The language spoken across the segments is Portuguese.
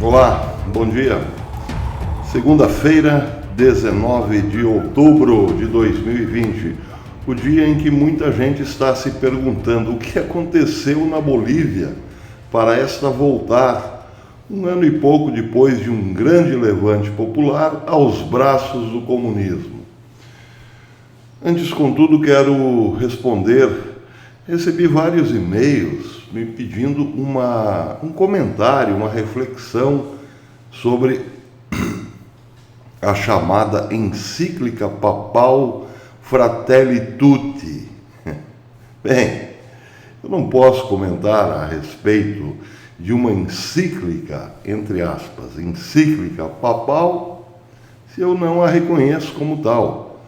Olá, bom dia. Segunda-feira, 19 de outubro de 2020, o dia em que muita gente está se perguntando o que aconteceu na Bolívia para esta voltar, um ano e pouco depois de um grande levante popular, aos braços do comunismo. Antes, contudo, quero responder. Recebi vários e-mails me pedindo um comentário, uma reflexão sobre a chamada encíclica papal Fratelli Tutti. Bem, eu não posso comentar a respeito de uma encíclica, entre aspas, encíclica papal, se eu não a reconheço como tal.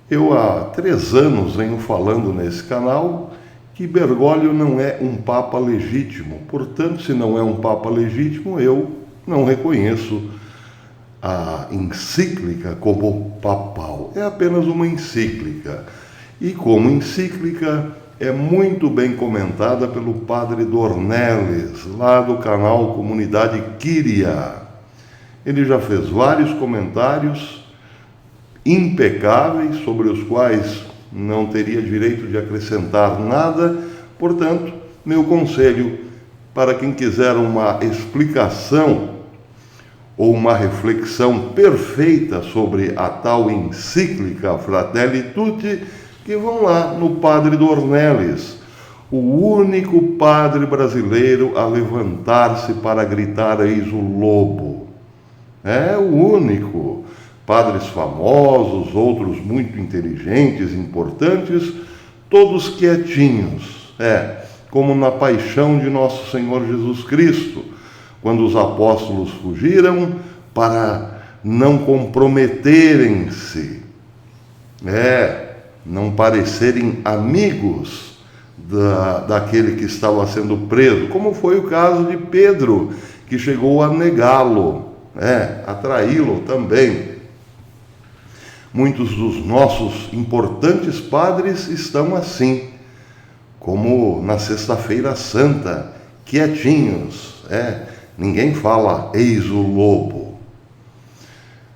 Eu há 3 anos venho falando nesse canal que Bergoglio não é um papa legítimo. Portanto, se não é um papa legítimo, eu não reconheço a encíclica como papal. É apenas uma encíclica. E como encíclica, é muito bem comentada pelo padre Dornelles, lá do canal Comunidade Kyria. Ele já fez vários comentários impecáveis, sobre os quais não teria direito de acrescentar nada. Portanto, meu conselho para quem quiser uma explicação ou uma reflexão perfeita sobre a tal encíclica Fratelli Tutti, que vão lá no padre Dornelles, o único padre brasileiro a levantar-se para gritar eis o lobo. É o único. Padres famosos, outros muito inteligentes, importantes, todos quietinhos. Como na paixão de nosso Senhor Jesus Cristo, quando os apóstolos fugiram para não comprometerem-se, não parecerem amigos daquele que estava sendo preso, como foi o caso de Pedro, que chegou a negá-lo, a traí-lo também. Muitos dos nossos importantes padres estão assim, como na Sexta-feira Santa, quietinhos, ninguém fala eis o lobo.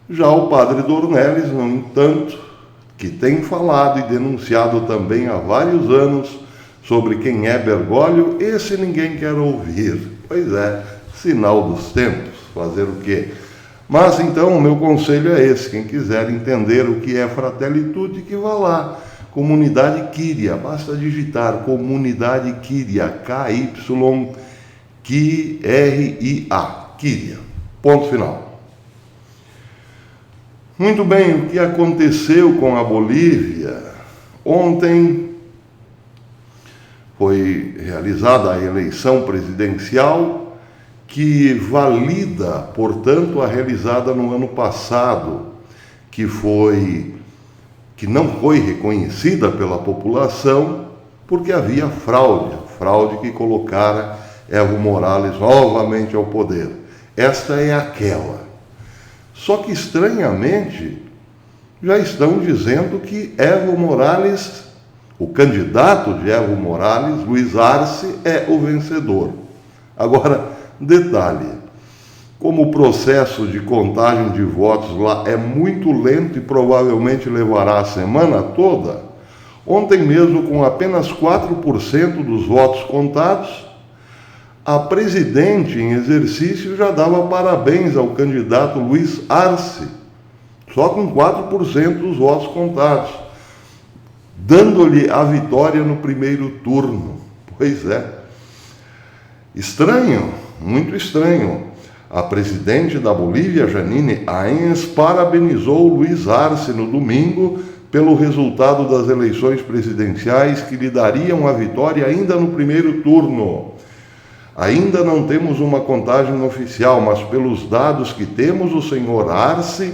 Já o padre Dornelles, no entanto, que tem falado e denunciado também há vários anos sobre quem é Bergoglio, esse ninguém quer ouvir. Pois é, sinal dos tempos, fazer o quê? Mas então o meu conselho é esse: quem quiser entender o que é Fratelli Tutti, que vá lá, Comunidade Kyria, basta digitar Comunidade Kyria, K-Y-K-R-I-A, Kyria, ponto final. Muito bem, o que aconteceu com a Bolívia? Ontem foi realizada a eleição presidencial, que valida, portanto, a realizada no ano passado, que não foi reconhecida pela população, porque havia fraude que colocara Evo Morales novamente ao poder. Esta é aquela. Só que, estranhamente, já estão dizendo que Evo Morales, o candidato de Evo Morales, Luiz Arce, é o vencedor. Agora, detalhe, como o processo de contagem de votos lá é muito lento e provavelmente levará a semana toda, ontem mesmo, com apenas 4% dos votos contados, a presidente em exercício já dava parabéns ao candidato Luiz Arce, só com 4% dos votos contados, dando-lhe a vitória no primeiro turno. Pois é. Estranho, muito estranho. A presidente da Bolívia, Janine Áñez, parabenizou Luiz Arce no domingo pelo resultado das eleições presidenciais, que lhe dariam a vitória ainda no primeiro turno. Ainda não temos uma contagem oficial, mas pelos dados que temos, o senhor Arce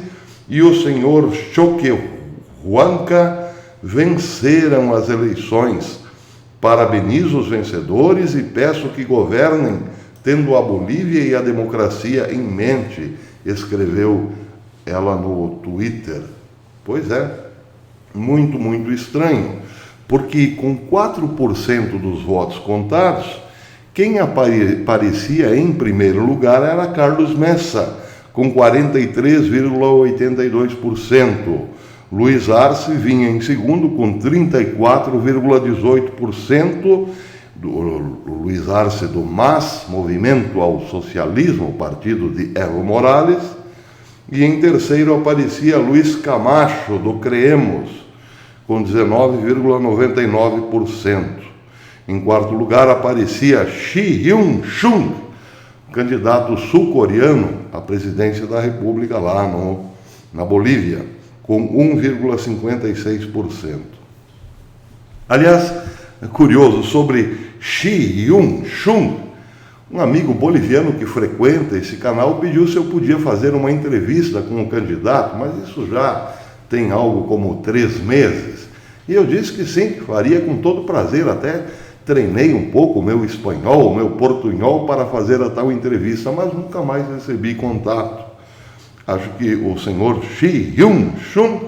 e o senhor Choquehuanca venceram as eleições. Parabenizo os vencedores e peço que governem tendo a Bolívia e a democracia em mente, escreveu ela no Twitter. Pois é, muito, muito estranho, porque com 4% dos votos contados, Quem aparecia em primeiro lugar era Carlos Messa, com 43,82%. Luiz Arce vinha em segundo com 34,18%. Luiz Arce do MAS, Movimento ao Socialismo, partido de Evo Morales. E em terceiro aparecia Luiz Camacho, do CREEMOS, com 19,99%. Em quarto lugar aparecia Shi Hyun-chung, candidato sul-coreano à presidência da República lá na Bolívia, com 1,56%. Aliás, é curioso, sobre Shi Hyun-chung, um amigo boliviano que frequenta esse canal pediu se eu podia fazer uma entrevista com o candidato, mas isso já tem algo como 3 meses. E eu disse que sim, que faria com todo prazer, até treinei um pouco o meu espanhol, o meu portunhol para fazer a tal entrevista, mas nunca mais recebi contato. Acho que o senhor Shi Hyun-chung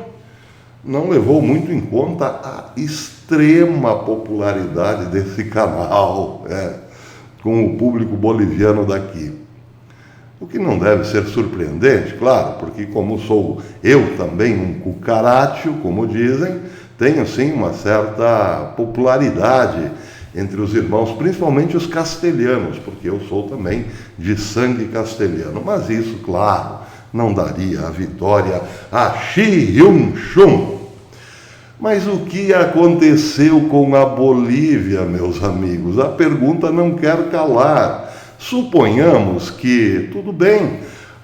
não levou muito em conta a extrema popularidade desse canal, com o público boliviano daqui. O que não deve ser surpreendente, claro, porque como sou eu também um cucarácio, como dizem, tenho sim uma certa popularidade entre os irmãos, principalmente os castelhanos, porque eu sou também de sangue castelhano. Mas isso, claro, não daria a vitória a Shi Hyun-chung. Mas o que aconteceu com a Bolívia, meus amigos? A pergunta não quer calar. Suponhamos que, tudo bem,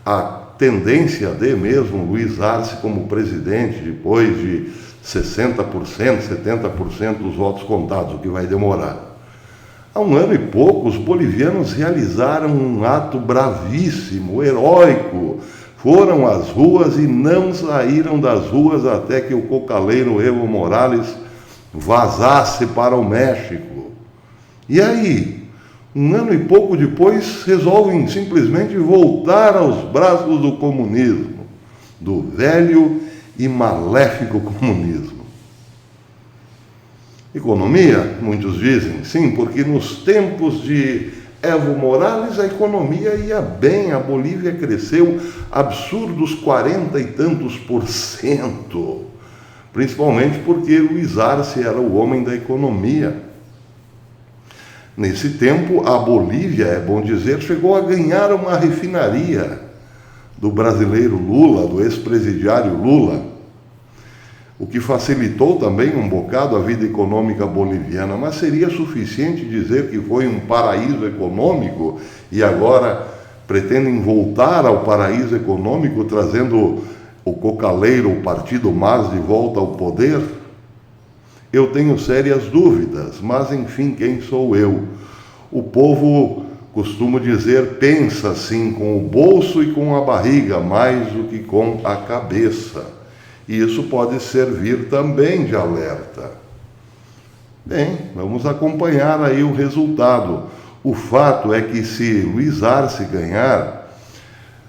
a tendência de mesmo Luiz Arce como presidente, depois de 60%, 70% dos votos contados, o que vai demorar. Há 1 ano e pouco, os bolivianos realizaram um ato bravíssimo, heróico. Foram às ruas e não saíram das ruas até que o cocaleiro Evo Morales vazasse para o México. E aí, 1 ano e pouco depois, resolvem simplesmente voltar aos braços do comunismo, do velho e maléfico comunismo. Economia, muitos dizem, sim, porque nos tempos de Evo Morales a economia ia bem, a Bolívia cresceu absurdos 40 e tantos %, principalmente porque Luiz Arce era o homem da economia. Nesse tempo, a Bolívia, é bom dizer, chegou a ganhar uma refinaria do brasileiro Lula, do ex-presidiário Lula, o que facilitou também um bocado a vida econômica boliviana, mas seria suficiente dizer que foi um paraíso econômico e agora pretendem voltar ao paraíso econômico trazendo o cocaleiro, o Partido MAS, de volta ao poder? Eu tenho sérias dúvidas, mas enfim, quem sou eu? O povo, costumo dizer, pensa sim com o bolso e com a barriga, mais do que com a cabeça. E isso pode servir também de alerta. Bem, vamos acompanhar aí o resultado. O fato é que se Luiz Arce ganhar,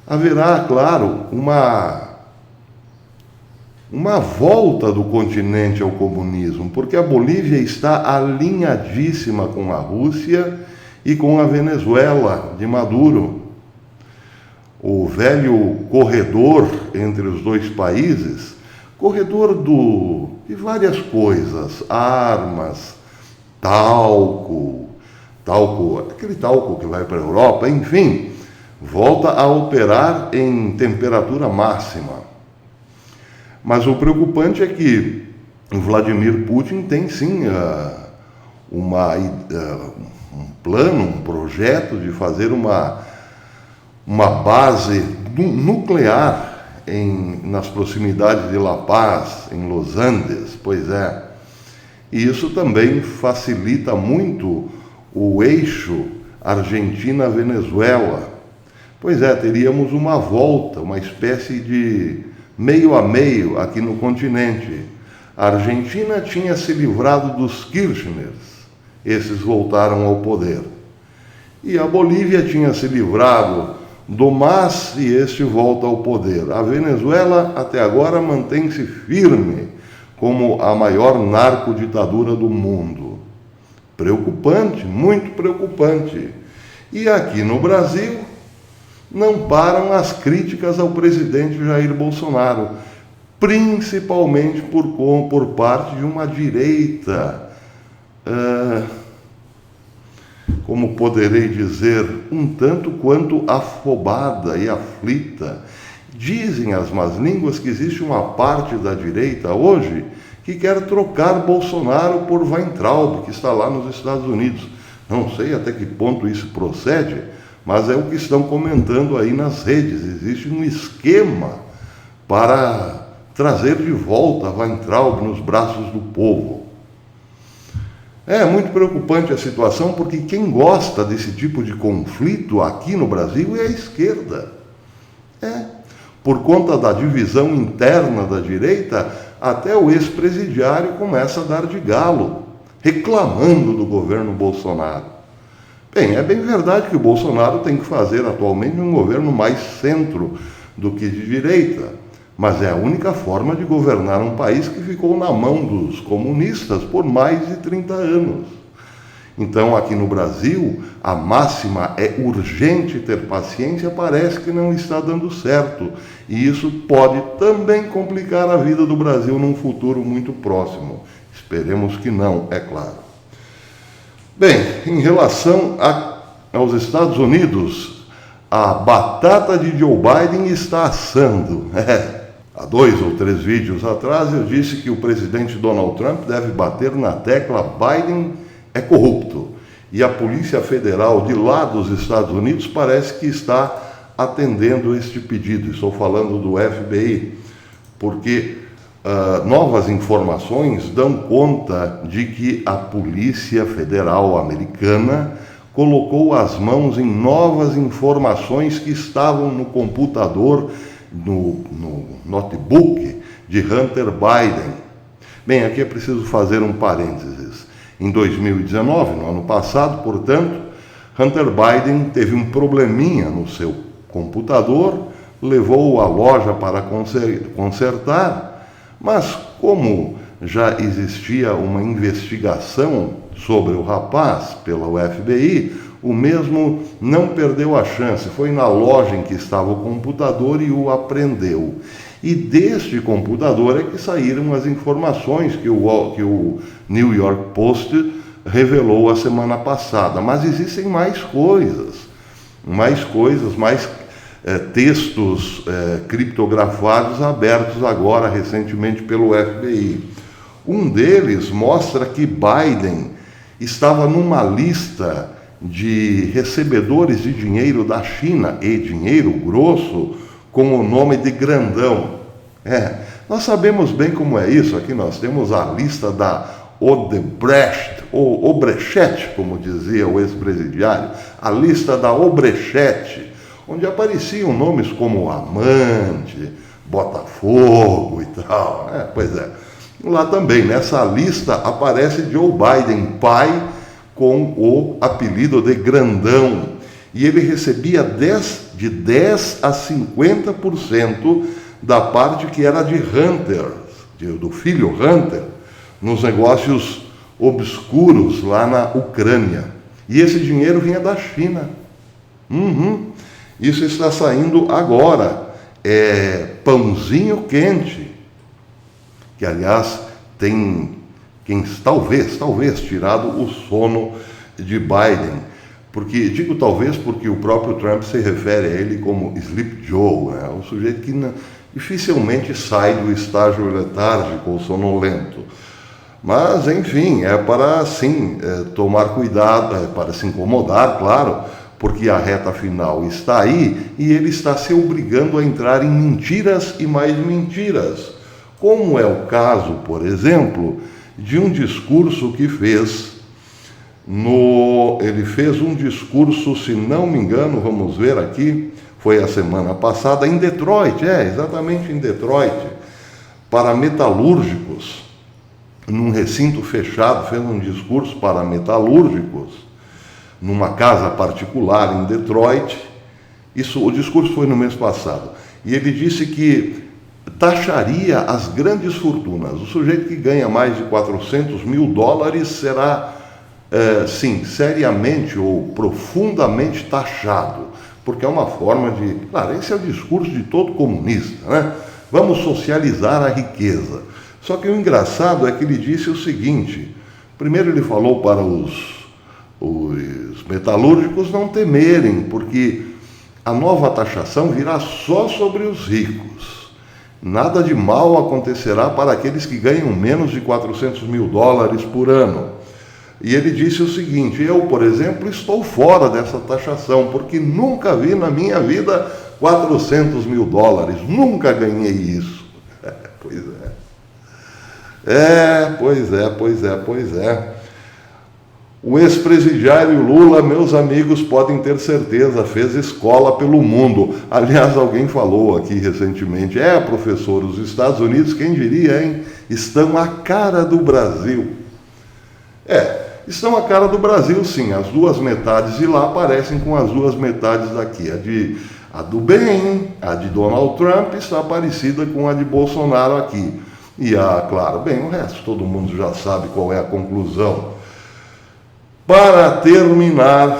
haverá, claro, uma volta do continente ao comunismo, porque a Bolívia está alinhadíssima com a Rússia e com a Venezuela de Maduro. O velho corredor entre os dois países, corredor de várias coisas, armas, talco, aquele talco que vai para a Europa, enfim, volta a operar em temperatura máxima. Mas o preocupante é que Vladimir Putin tem sim um plano, um projeto de fazer uma base nuclear nas proximidades de La Paz, em Los Andes, pois é. E isso também facilita muito o eixo Argentina-Venezuela. Pois é, teríamos uma volta, uma espécie de meio a meio aqui no continente. A Argentina tinha se livrado dos Kirchners, esses voltaram ao poder. E a Bolívia tinha se livrado do MAS e este volta ao poder. A Venezuela até agora mantém-se firme como a maior narcoditadura do mundo. Preocupante, muito preocupante. E aqui no Brasil, não param as críticas ao presidente Jair Bolsonaro, principalmente por parte de uma direita, como poderei dizer, um tanto quanto afobada e aflita. Dizem as más línguas que existe uma parte da direita hoje que quer trocar Bolsonaro por Weintraub, que está lá nos Estados Unidos. Não sei até que ponto isso procede, mas é o que estão comentando aí nas redes. Existe um esquema para trazer de volta Weintraub nos braços do povo. É muito preocupante a situação, porque quem gosta desse tipo de conflito aqui no Brasil é a esquerda. Por conta da divisão interna da direita, até o ex-presidiário começa a dar de galo, reclamando do governo Bolsonaro. Bem, é bem verdade que o Bolsonaro tem que fazer atualmente um governo mais centro do que de direita, mas é a única forma de governar um país que ficou na mão dos comunistas por mais de 30 anos. Então, aqui no Brasil, a máxima é urgente ter paciência, parece que não está dando certo. E isso pode também complicar a vida do Brasil num futuro muito próximo. Esperemos que não, é claro. Bem, em relação aos Estados Unidos, a batata de Joe Biden está assando. Há 2 ou 3 vídeos atrás eu disse que o presidente Donald Trump deve bater na tecla Biden é corrupto. E a Polícia Federal de lá dos Estados Unidos parece que está atendendo este pedido. Estou falando do FBI, porque novas informações dão conta de que a Polícia Federal americana colocou as mãos em novas informações que estavam no computador, no notebook de Hunter Biden. Bem, aqui é preciso fazer um parênteses. Em 2019, no ano passado, portanto, Hunter Biden teve um probleminha no seu computador, levou-o à loja para consertar, mas como já existia uma investigação sobre o rapaz pela FBI, o mesmo não perdeu a chance, foi na loja em que estava o computador e o apreendeu. E deste computador é que saíram as informações que o New York Post revelou a semana passada. Mas existem mais textos criptografados abertos agora, recentemente, pelo FBI. Um deles mostra que Biden estava numa lista de recebedores de dinheiro da China, e dinheiro grosso, com o nome de grandão. Nós sabemos bem como é isso. Aqui nós temos a lista da Odebrecht, ou Obrecht, como dizia o ex-presidiário, a lista da Obrecht, onde apareciam nomes como Amante, Botafogo e tal. Pois é. Lá também, nessa lista, aparece Joe Biden, pai, com o apelido de grandão. E ele recebia de 10% a 50% da parte que era de Hunter, do filho Hunter, nos negócios obscuros lá na Ucrânia. E esse dinheiro vinha da China. Isso está saindo agora. É pãozinho quente, que aliás tem quem talvez tirado o sono de Biden. Digo talvez porque o próprio Trump se refere a ele como Sleep Joe, um sujeito que dificilmente sai do estágio letárgico ou sonolento. Mas, enfim, é para, sim, tomar cuidado, para se incomodar, claro, porque a reta final está aí e ele está se obrigando a entrar em mentiras e mais mentiras. Como é o caso, por exemplo, de um discurso que fez. Ele fez um discurso, se não me engano, vamos ver aqui, foi a semana passada, em Detroit, exatamente em Detroit, para metalúrgicos, num recinto fechado, fez um discurso para metalúrgicos, numa casa particular em Detroit. O discurso foi no mês passado, e ele disse que taxaria as grandes fortunas. O sujeito que ganha mais de $400 mil será sim, seriamente ou profundamente taxado, porque é uma forma de... Claro, esse é o discurso de todo comunista, né? Vamos socializar a riqueza. Só que o engraçado é que ele disse o seguinte: primeiro ele falou para os metalúrgicos não temerem, porque a nova taxação virá só sobre os ricos. Nada de mal acontecerá para aqueles que ganham menos de $400 mil por ano. E ele disse o seguinte: eu, por exemplo, estou fora dessa taxação, porque nunca vi na minha vida $400 mil, nunca ganhei isso. Pois é. O ex-presidiário Lula, meus amigos, podem ter certeza, fez escola pelo mundo. Aliás, alguém falou aqui recentemente: professor, os Estados Unidos, quem diria, hein? Estão à cara do Brasil. Estão à cara do Brasil, sim. As duas metades de lá parecem com as duas metades daqui. A do bem, a de Donald Trump, está parecida com a de Bolsonaro aqui. E claro, o resto todo mundo já sabe qual é a conclusão. Para terminar,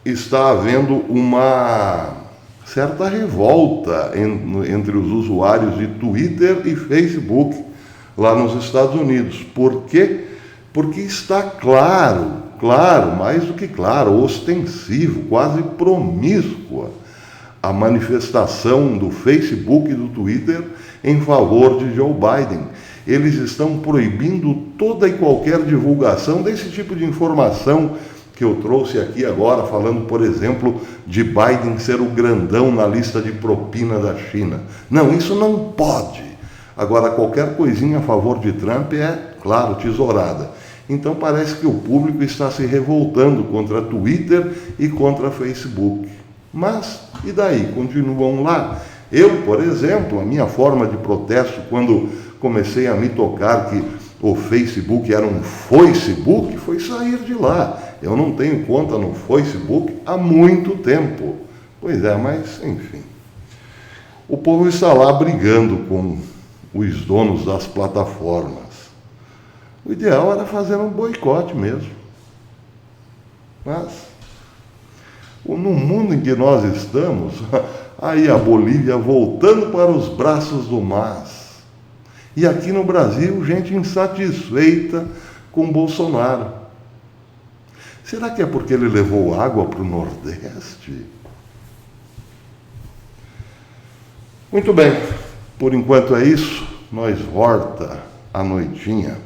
está havendo uma certa revolta entre os usuários de Twitter e Facebook lá nos Estados Unidos. Por quê? Porque está claro, mais do que claro, ostensivo, quase promíscua, a manifestação do Facebook e do Twitter em favor de Joe Biden. Eles estão proibindo toda e qualquer divulgação desse tipo de informação que eu trouxe aqui agora, falando, por exemplo, de Biden ser o grandão na lista de propina da China. Não, isso não pode. Agora, qualquer coisinha a favor de Trump é, claro, tesourada. Então parece que o público está se revoltando contra Twitter e contra Facebook. Mas, e daí? Continuam lá. Eu, por exemplo, a minha forma de protesto, quando comecei a me tocar que o Facebook era um Facebook, foi sair de lá. Eu não tenho conta no Facebook há muito tempo. Pois é, mas, enfim. O povo está lá brigando com os donos das plataformas. O ideal era fazer um boicote mesmo. Mas, no mundo em que nós estamos, aí a Bolívia voltando para os braços do MAS. E aqui no Brasil, gente insatisfeita com Bolsonaro. Será que é porque ele levou água para o Nordeste? Muito bem, por enquanto é isso. Nós volta à noitinha.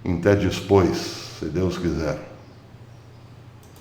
Até depois, se Deus quiser.